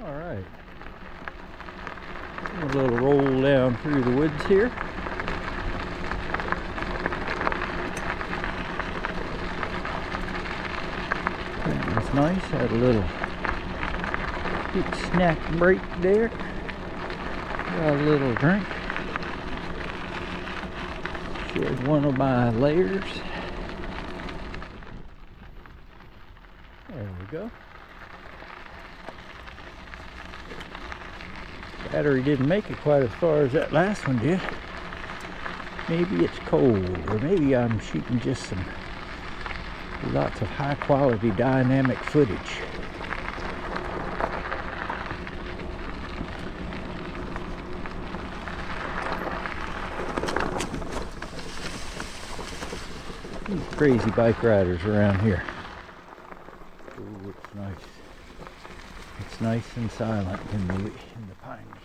All right. A little roll down through the woods here. That was nice. Had a little quick snack break there. Got a little drink. Shed one of my layers. There we go. Battery didn't make it quite as far as that last one did. Maybe it's cold, or maybe I'm shooting just some lots of high quality dynamic footage. These crazy bike riders around here. Oh, it's nice. It's nice and silent in the pine needles.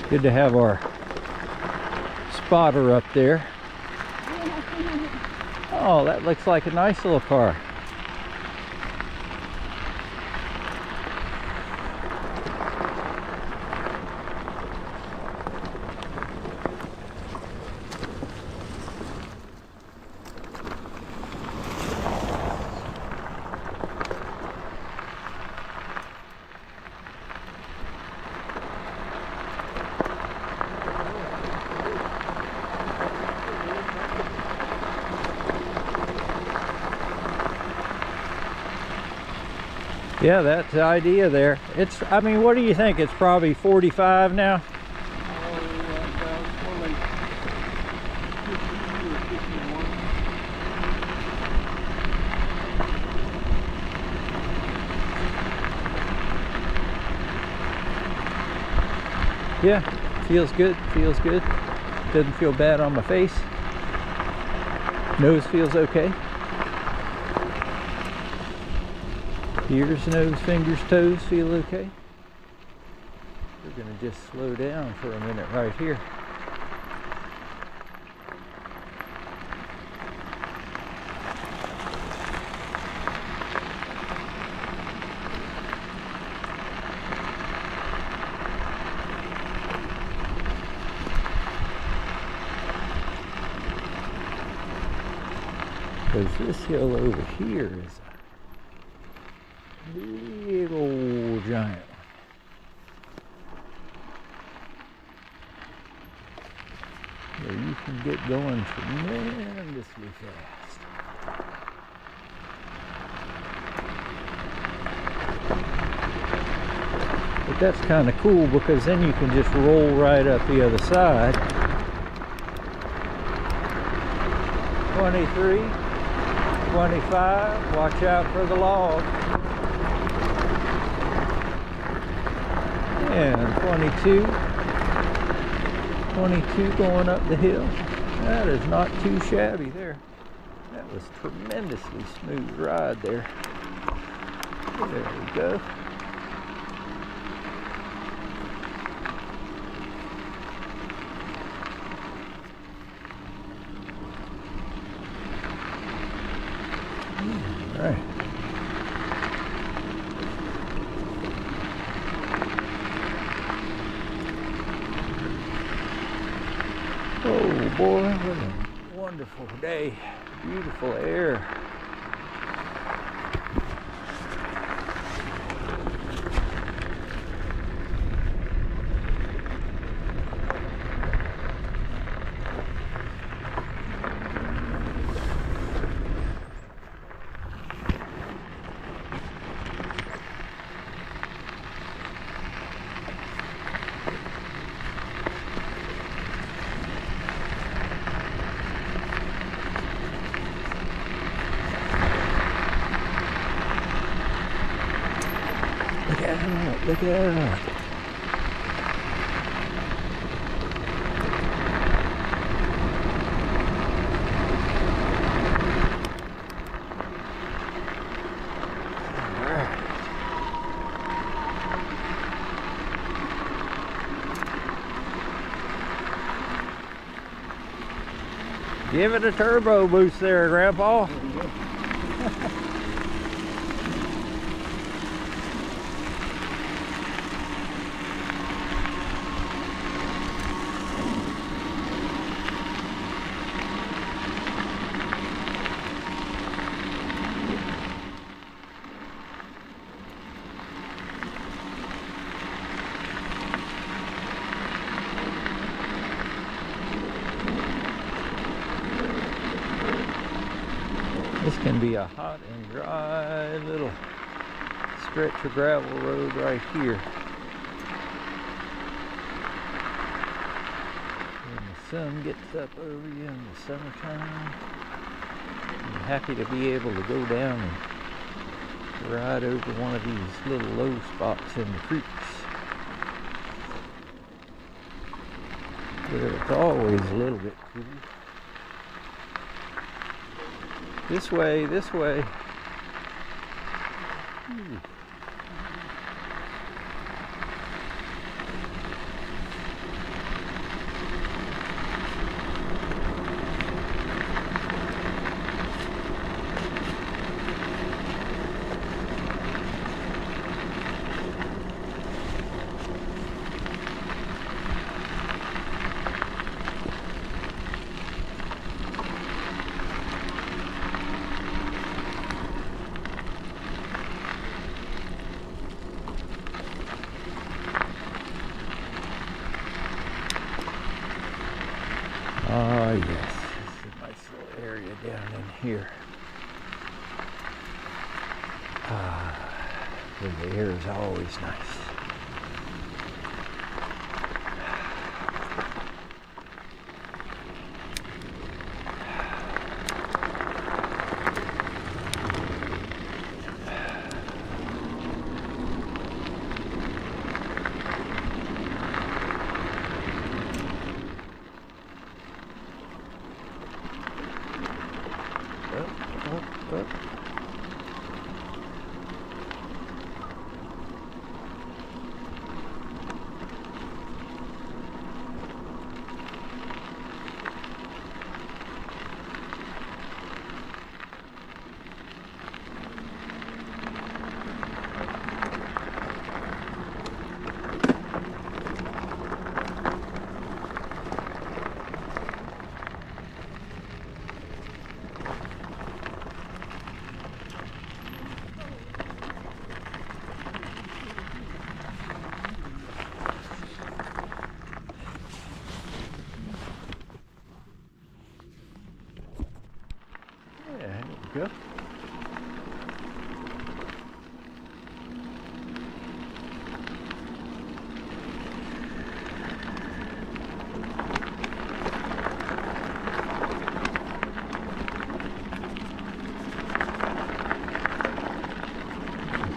Good to have our spotter up there. Oh, that looks like a nice little car. Yeah, that's the idea there. It's, I mean, what do you think? It's probably 45 now? Yeah, feels good, feels good. Doesn't feel bad on my face. Nose feels okay. Ears, nose, fingers, toes feel okay. We're going to just slow down for a minute right here. Because this hill over here is a big old giant. Where you can get going tremendously fast. But that's kind of cool because then you can just roll right up the other side. 23, 25, watch out for the log. And 22, 22 going up the hill. That is not too shabby there. That was tremendously smooth ride there. There we go. All right. Oh boy, what a wonderful day. Beautiful air. Look out, look out. Give it a turbo boost there, Grandpa. This can be a hot and dry little stretch of gravel road right here. When the sun gets up over you in the summertime, I'm happy to be able to go down and ride over one of these little low spots in the creeks, where it's always a little bit cool. This way, this way. Ooh. Ah, yes, this is a nice little area down in here. Where the air is always nice. Up. There we go.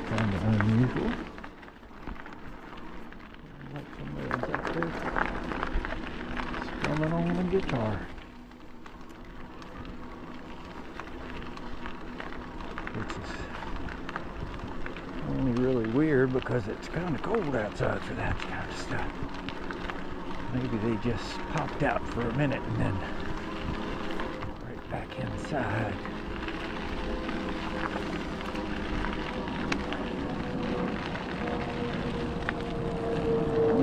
Kind of unusual. Like somebody's up there strumming on the guitar. Which is only really weird because it's kind of cold outside for that kind of stuff. Maybe they just popped out for a minute and then right back inside.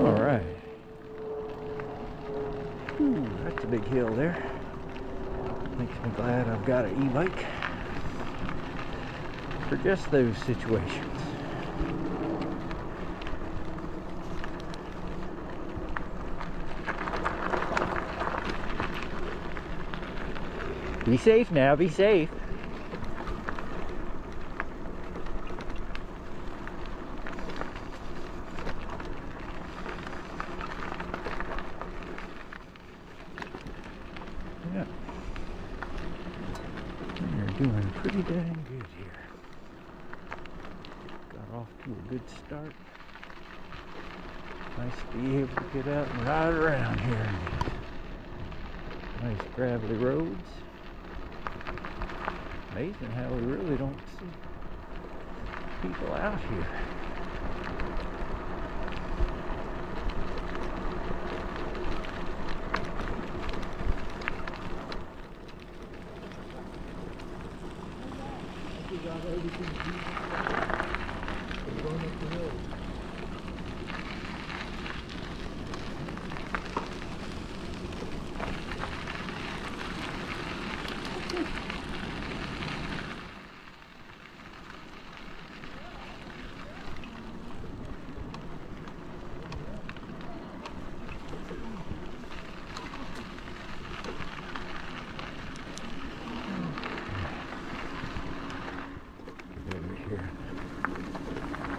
All right. Ooh, that's a big hill there. Makes me glad I've got an e-bike for just those situations. Be safe now, be safe. Yeah. You're doing pretty dang good here. Got off to a good start. Nice to be able to get out and ride around here in these nice gravelly roads. Amazing how we really don't see people out here.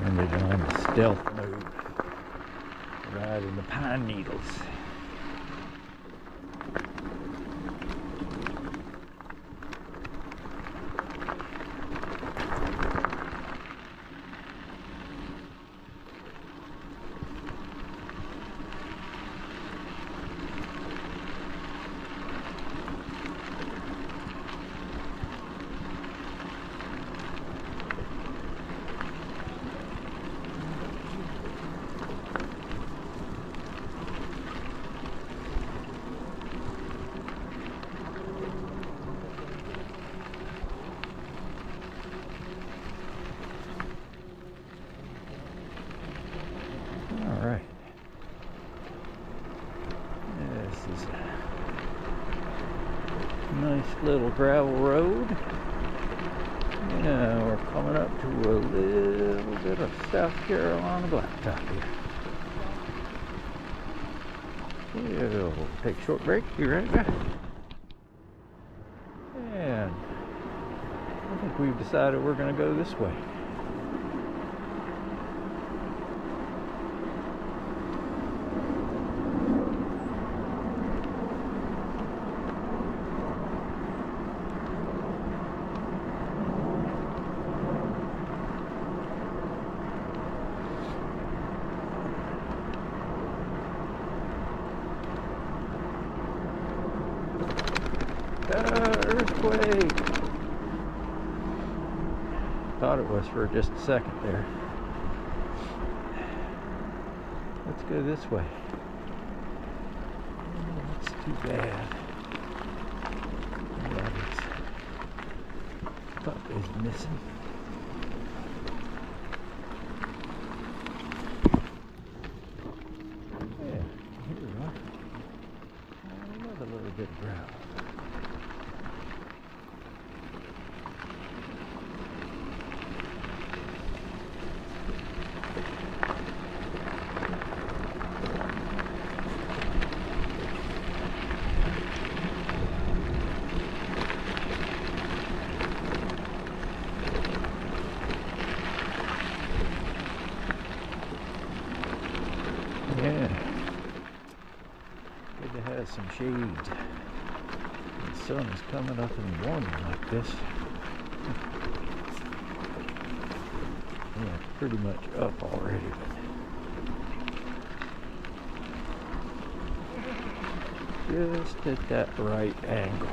And they're on the stealth mode, right in the pine needles. Alright. This is a nice little gravel road. Yeah, we're coming up to a little bit of South Carolina blacktop here. We'll take a short break, be right back. And I think we've decided we're going to go this way. Earthquake! Thought it was for just a second there. Let's go this way. Oh, that's too bad. Yeah, this pup is missing. Yeah, here we are. Another little bit of gravel. Yeah, good to have some shade. The sun is coming up in the morning like this. Yeah, pretty much up already. But just at that right angle.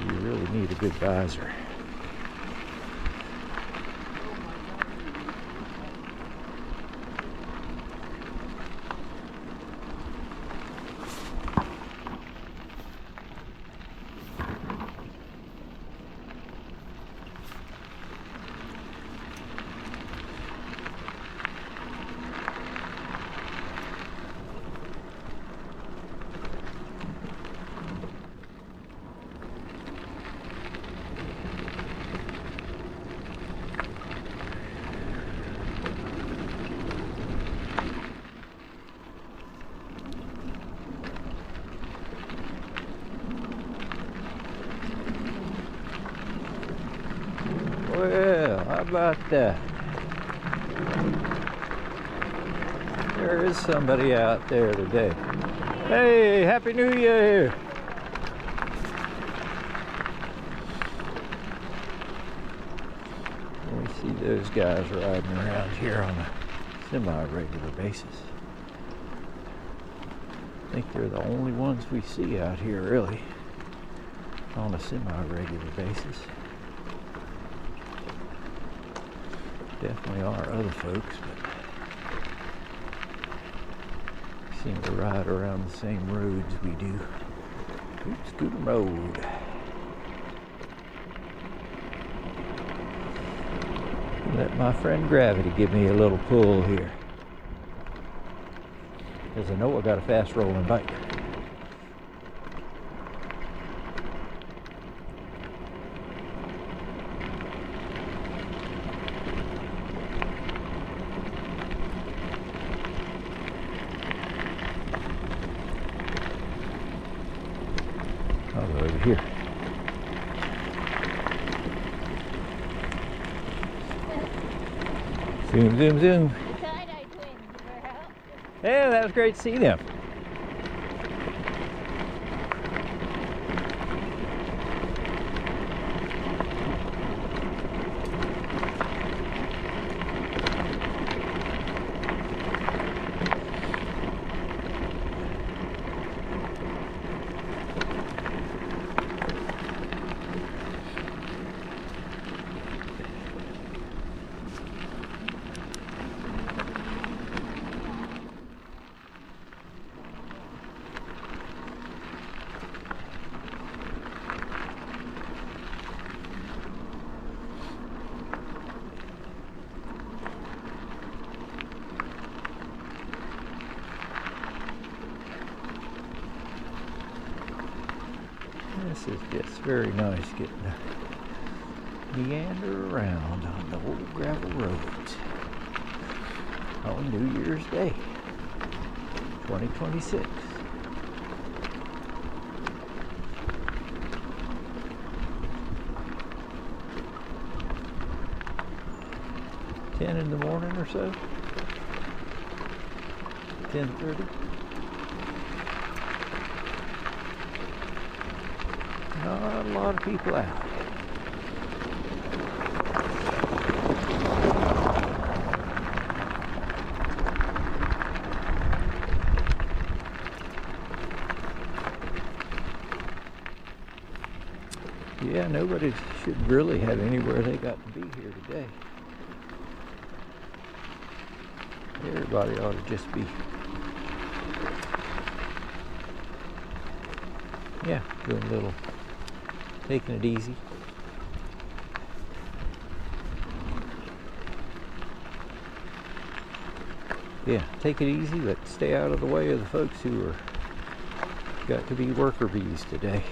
You really need a good visor. Well, how about that? There is somebody out there today. Hey, Happy New Year! We see those guys riding around here on a semi-regular basis. I think they're the only ones we see out here, really, on a semi-regular basis. Definitely are other folks, but seem to ride around the same roads we do. Oops, Scooter Road. Let my friend Gravity give me a little pull here, because I know I got a fast rolling bike. I'll go over here. Zoom, zoom, zoom. The tie-dye twins were out. Yeah, that was great to see them. This is just very nice getting to meander around on the old gravel roads on New Year's Day, 2026. In the morning or so, 10:30. Not a lot of people out. Yeah, nobody should really have anywhere they got to be here today. Everybody ought to just be, yeah, doing a little, taking it easy. Yeah, take it easy, but stay out of the way of the folks who are got to be worker bees today.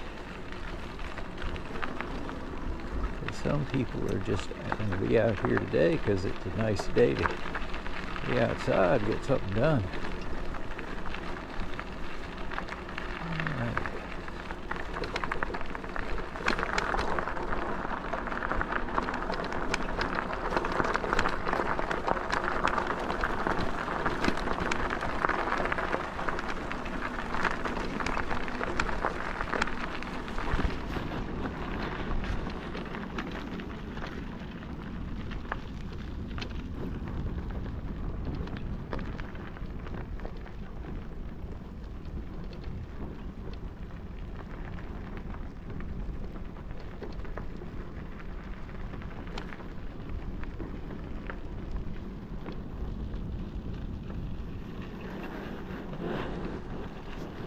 Some people are just going to be out here today because it's a nice day to be outside, get something done.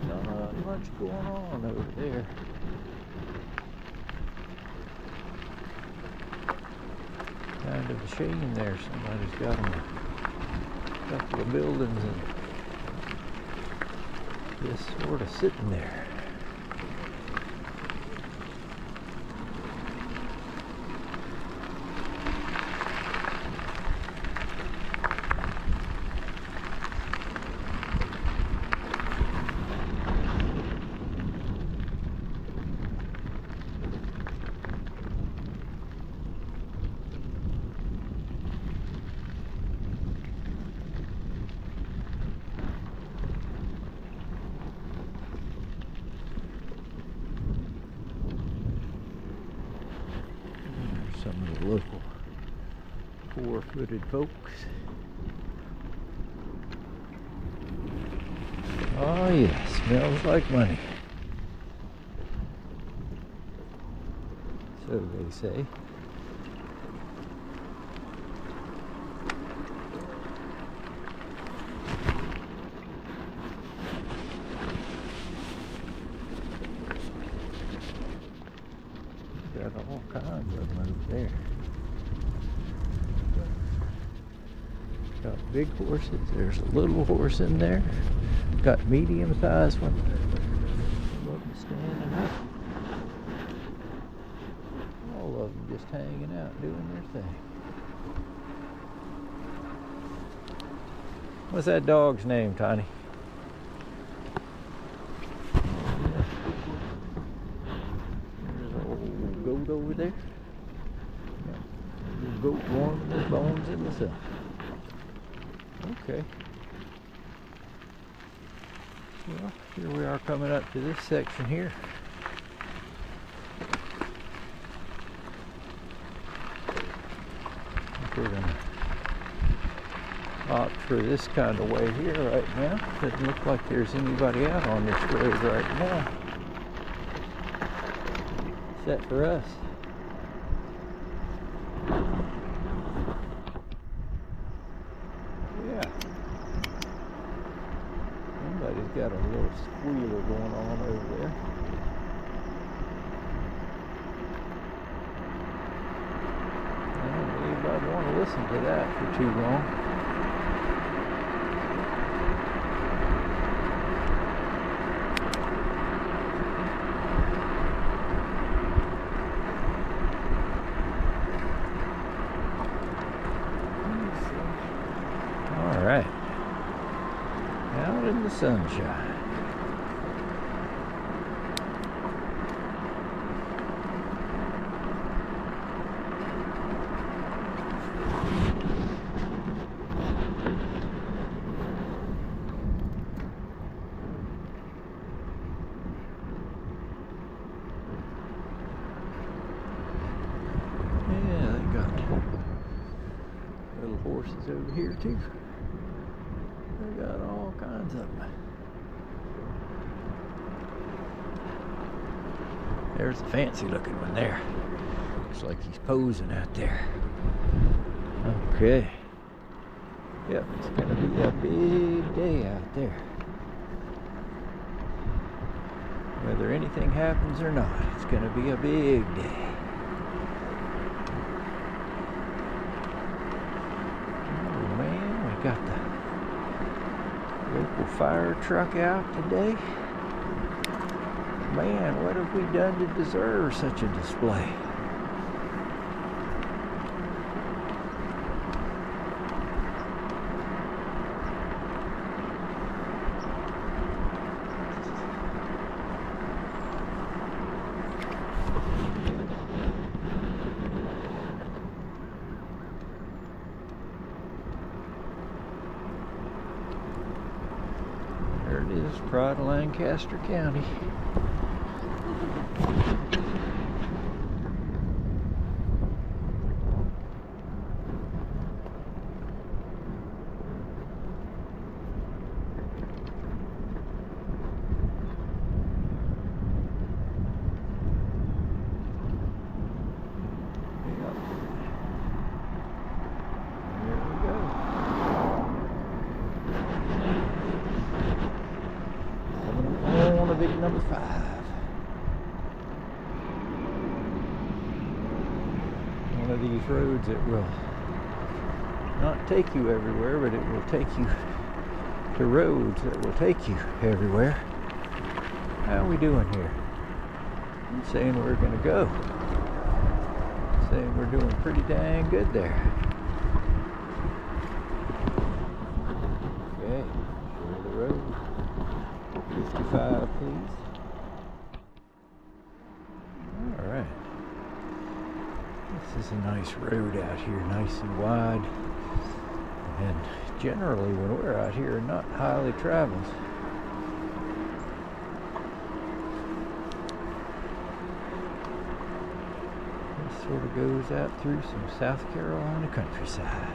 Not much going on over there. Kind of a shame there. Somebody's got them a couple of buildings and just sort of sitting there. Some of the local four-footed folks. Oh yes, smells like money. So they say. Got all kinds of them over there. big horses. There's a little horse in there. Got medium-sized one. Some of them standing up. All of them just hanging out, doing their thing. What's that dog's name, Tiny? There's an old goat over there. Little goat warming his bones in the sun. Okay. Well, here we are coming up to this section here. I think we're gonna opt for this kind of way here right now. Doesn't look like there's anybody out on this road right now. Except for us. Yeah. Somebody's got a little squealer going on over there. I don't believe I'd want to listen to that for too long. All right. Out in the sunshine. Yeah, they got little horses over here too. They got all kinds of them. There's a fancy looking one there. Looks like he's posing out there. Okay. Yep, it's gonna be a big day out there. Whether anything happens or not, it's gonna be a big day. Oh man, we got the local fire truck out today. Man, what have we done to deserve such a display? There it is, Pride of Lancaster County. Big number 5. One of these roads that will not take you everywhere, but it will take you to roads that will take you everywhere. How are we doing here? I'm saying we're going to go. I'm saying we're doing pretty dang good there. Okay, show the road. 55, please. Alright. This is a nice road out here, nice and wide. And generally when we're out here, not highly traveled. This sort of goes out through some South Carolina countryside.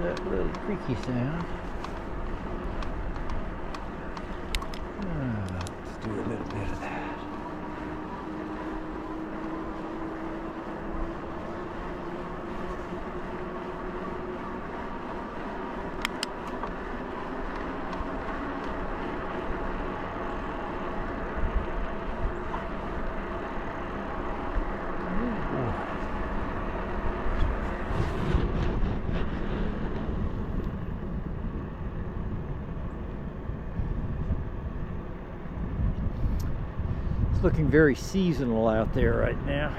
That little creaky sound. Let's do a little bit of that. It's looking very seasonal out there right now.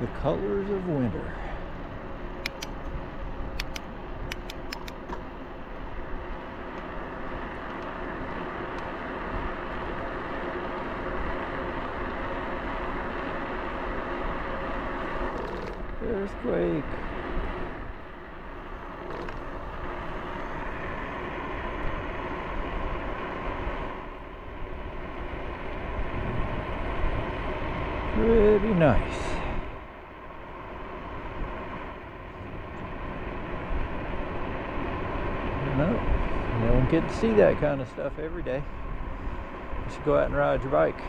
The colors of winter. Earthquake. Pretty nice. No, you don't get to see that kind of stuff every day. You should go out and ride your bike.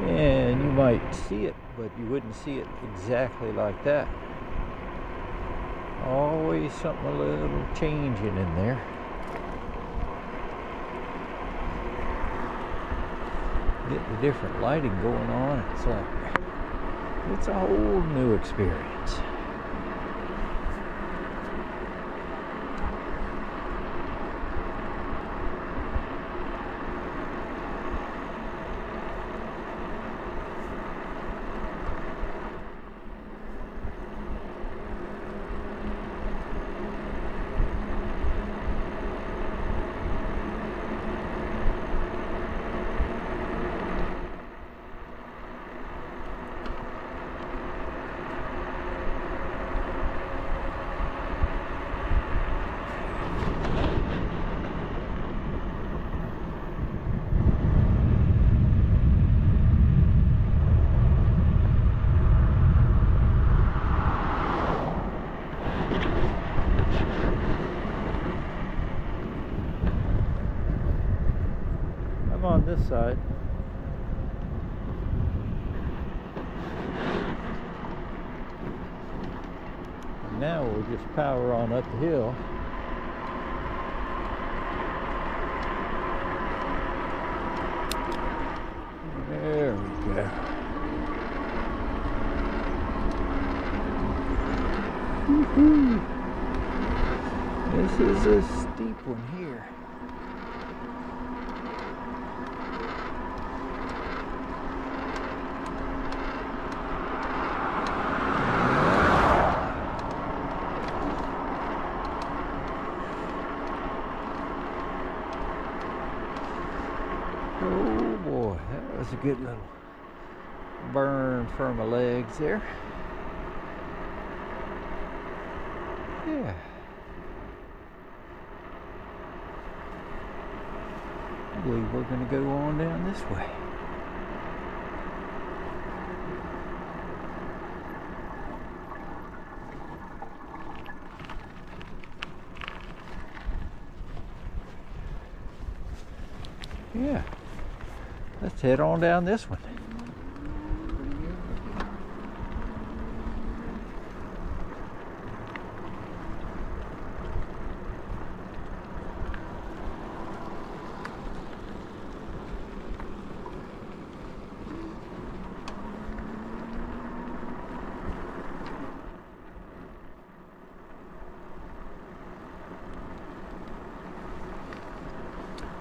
And you might see it, but you wouldn't see it exactly like that. Always something a little changing in there. Get the different lighting going on. It's a whole new experience. On this side. And now we'll just power on up the hill. There we go. Woo-hoo. This is a steep one here. Oh boy, that was a good little burn for my legs there. Yeah. I believe we're going to go on down this way. Yeah. Let's head on down this one.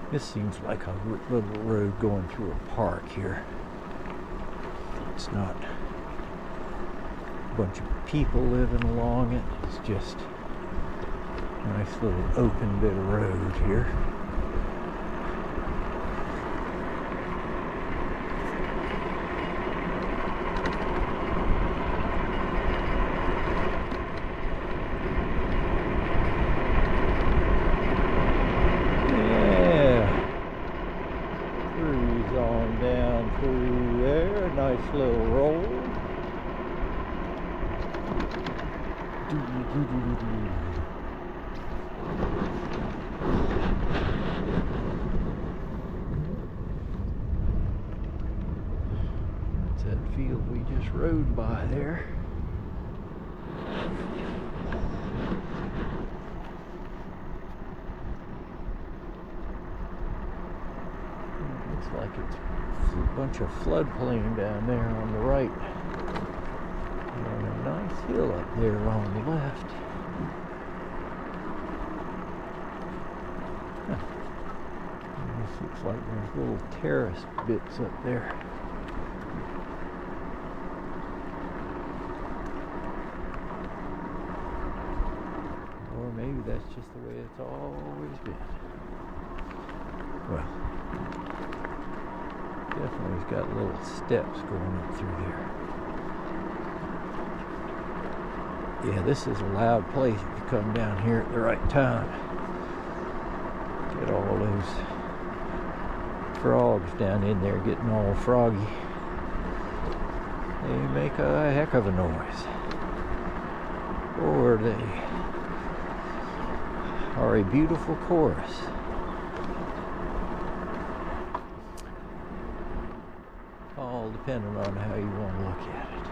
This seems like a little road going through a park here. It's not a bunch of people living along it. It's just a nice little open bit of road here. Through there, nice little roll. That's that field we just rode by there. Looks like it's a bunch of floodplain down there on the right. And a nice hill up there on the left. Huh. This looks like there's little terrace bits up there. Or maybe that's just the way it's always been. Well, definitely has got little steps going up through there. Yeah, this is a loud place if you come down here at the right time. Get all those frogs down in there getting all froggy. They make a heck of a noise. Or they are a beautiful chorus. All depending on how you want to look at it.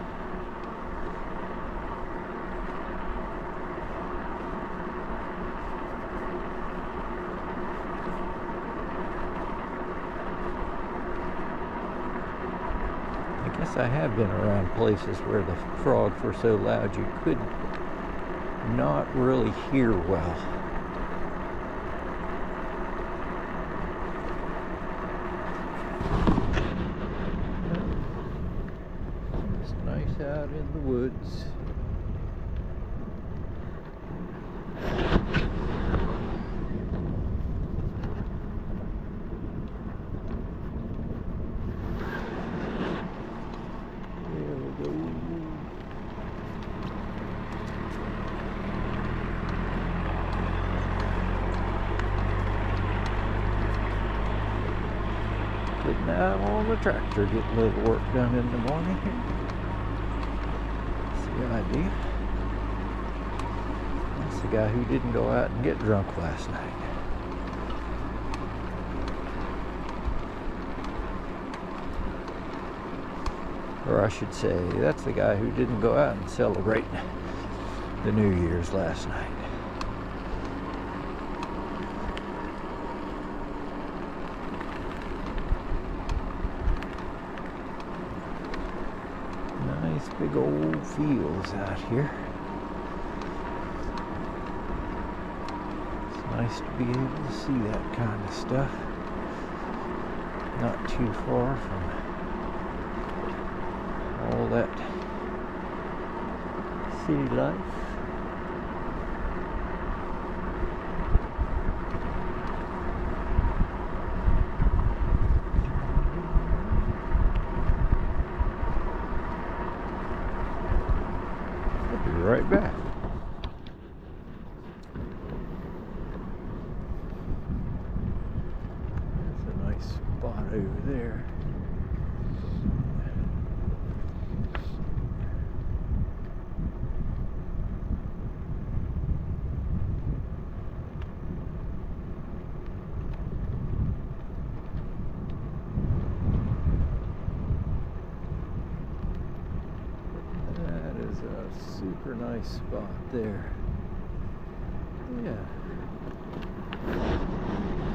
I guess I have been around places where the frogs were so loud you could not really hear well. It's nice out in the woods. Sitting out on the tractor getting a little work done in the morning here. That's the idea. That's the guy who didn't go out and get drunk last night. Or I should say, that's the guy who didn't go out and celebrate the New Year's last night. Nice big old fields out here. It's nice to be able to see that kind of stuff. Not too far from all that city life. I'll be right back. That's a nice spot over there. A super nice spot there. Yeah.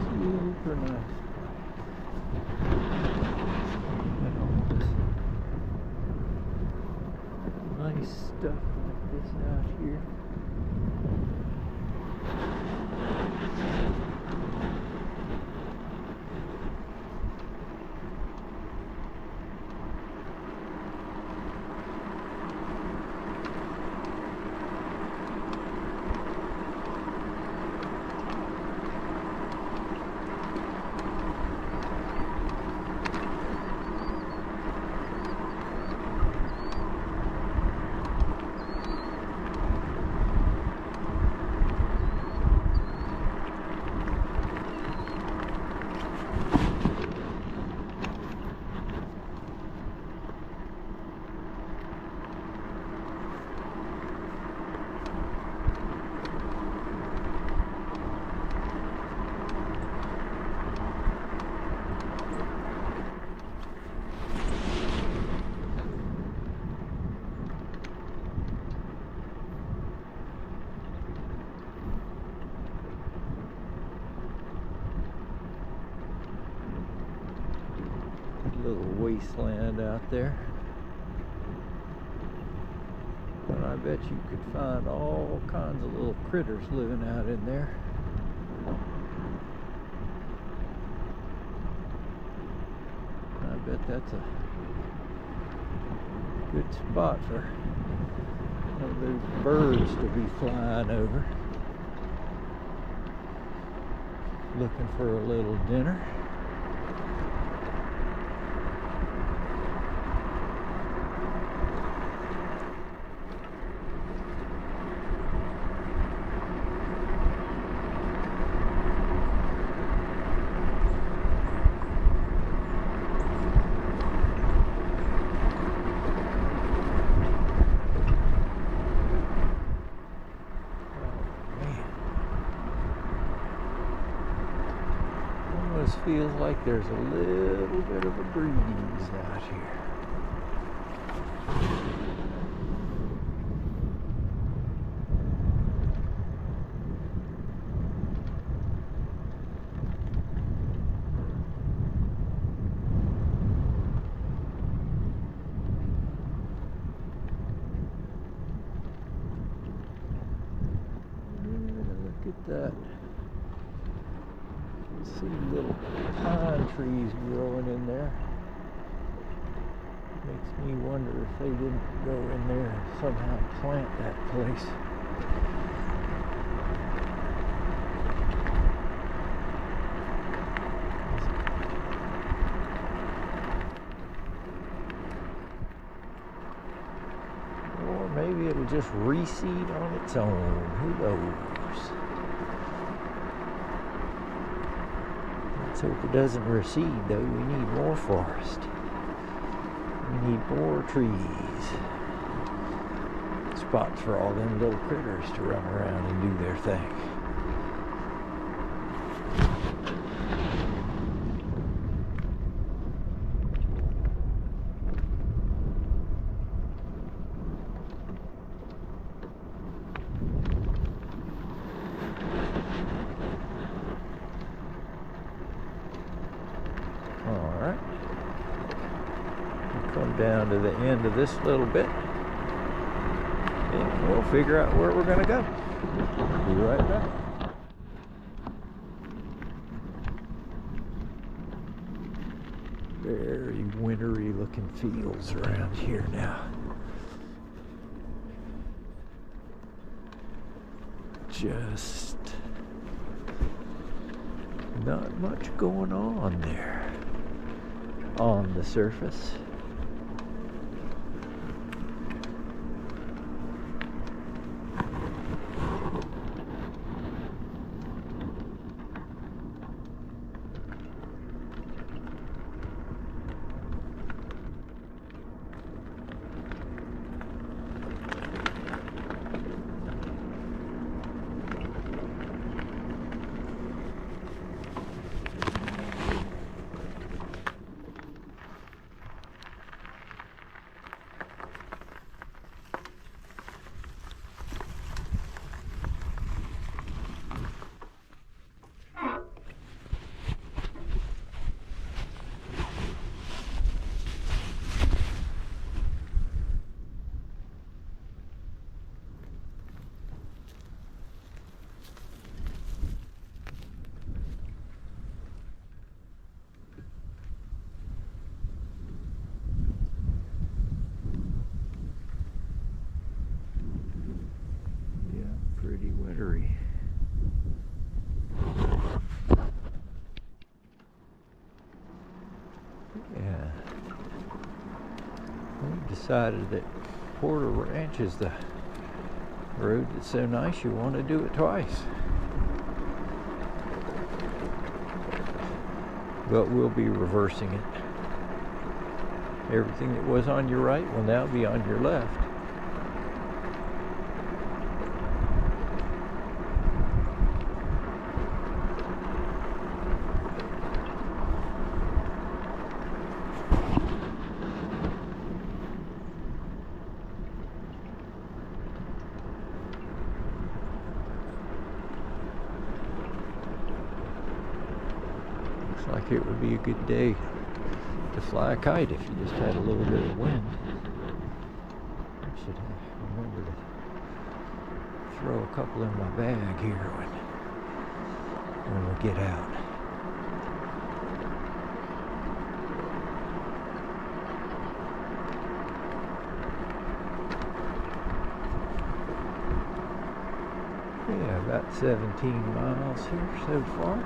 Super nice. Nice stuff like this out here. little wasteland out there. But I bet you could find all kinds of little critters living out in there. I bet that's a good spot for one of those birds to be flying over, looking for a little dinner. Feels like there's a little bit of a breeze out here. Look at that. See little pine trees growing in there. Makes me wonder if they didn't go in there and somehow plant that place. Or maybe it'll just reseed on its own. Who knows? Let's hope it doesn't recede, though. We need more forest. We need more trees. Spots for all them little critters to run around and do their thing. Alright, we'll come down to the end of this little bit and we'll figure out where we're going to go. Be right back. Very wintry looking fields around here now. Just not much going on there on the surface. Pretty wintry. Yeah. We decided that Porter Ranch is the road that's so nice you want to do it twice. But we'll be reversing it. Everything that was on your right will now be on your left. Looks like it would be a good day to fly a kite if you just had a little bit of wind. I should remember to throw a couple in my bag here when we get out. Yeah, about 17 miles here so far.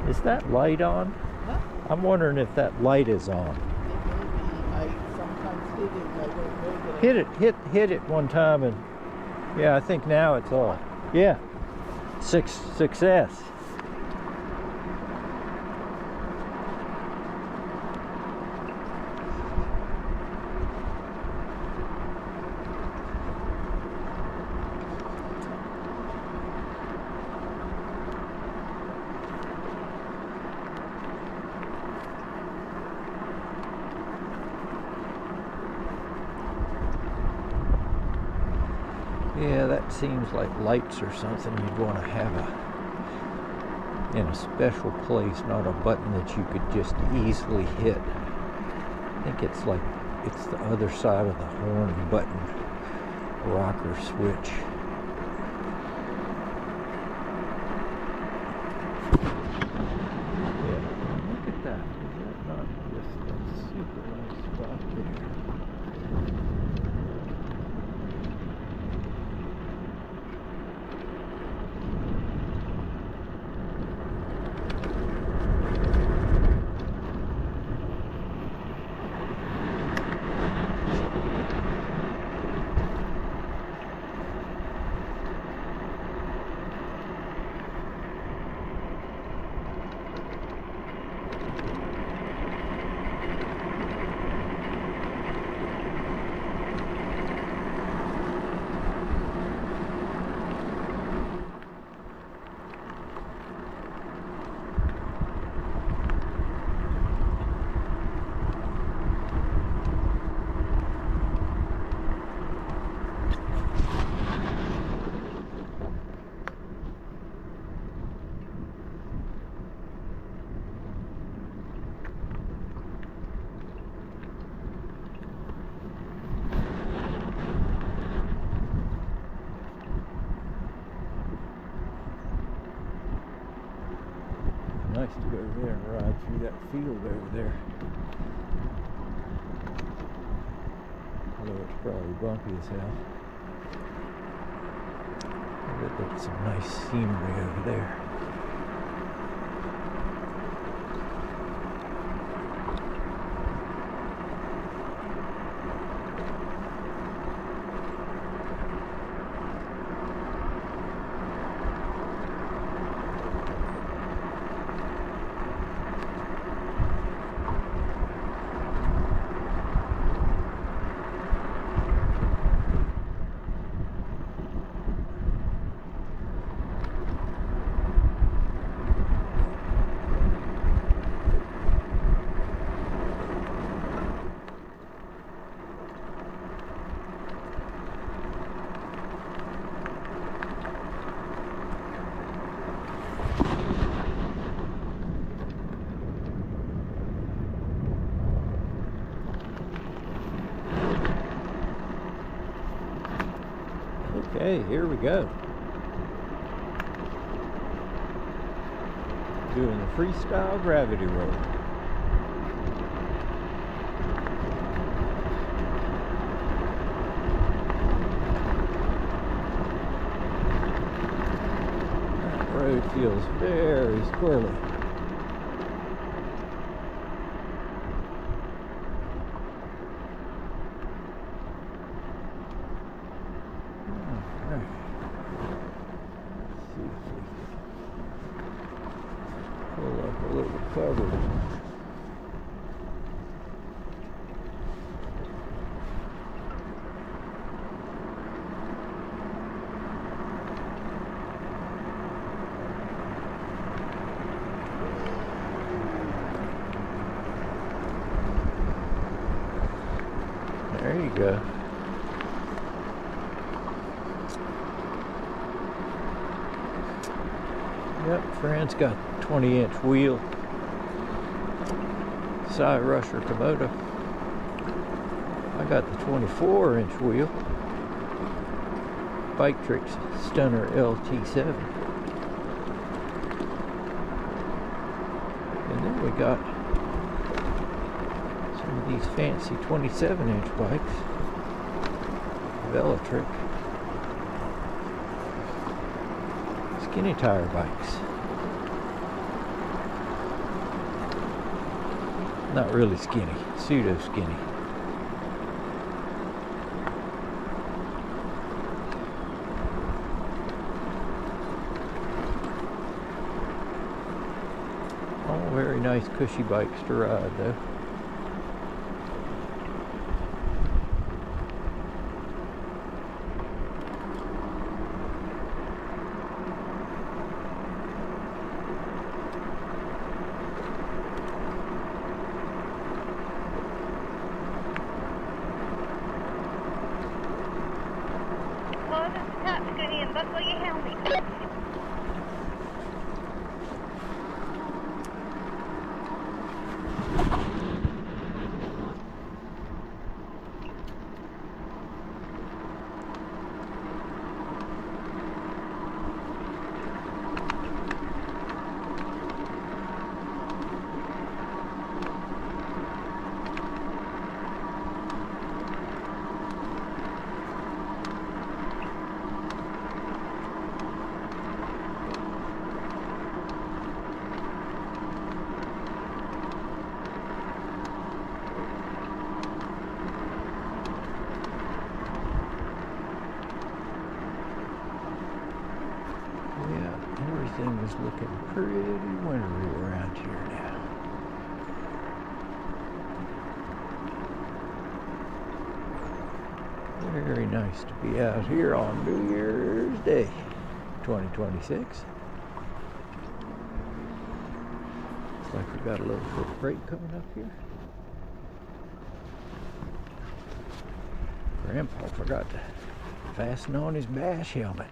Is that light on? Huh? I'm wondering if that light is on. It may be. I sometimes hit it and I don't know that Hit it one time and yeah, I think now it's on. Yeah. Success. Yeah, that seems like lights or something you'd want to have in a special place, not a button that you could just easily hit. I think it's like it's the other side of the horn button, rocker switch. Yeah, look at that. Is that not just a super nice spot there? Nice to go there and ride through that field over there. Although it's probably bumpy as hell. But there's some nice scenery over there. Okay, here we go. Doing the freestyle gravity roll. That road feels very squirrely. Pull up a little cover. There you go. Yep, Fran's got 20-inch wheel. Cy Rusher Komodo. I got the 24-inch wheel. Bike Tricks Stunner LT7. And then we got some of these fancy 27-inch bikes. Velotric. Skinny tire bikes. Not really skinny, pseudo skinny. All very nice cushy bikes to ride though. Close the top, Scooty, and buckle your helmet. Everything is looking pretty wintry around here now. Very nice to be out here on New Year's Day, 2026. Looks like we got a little bit of break coming up here. Grandpa forgot to fasten on his bash helmet.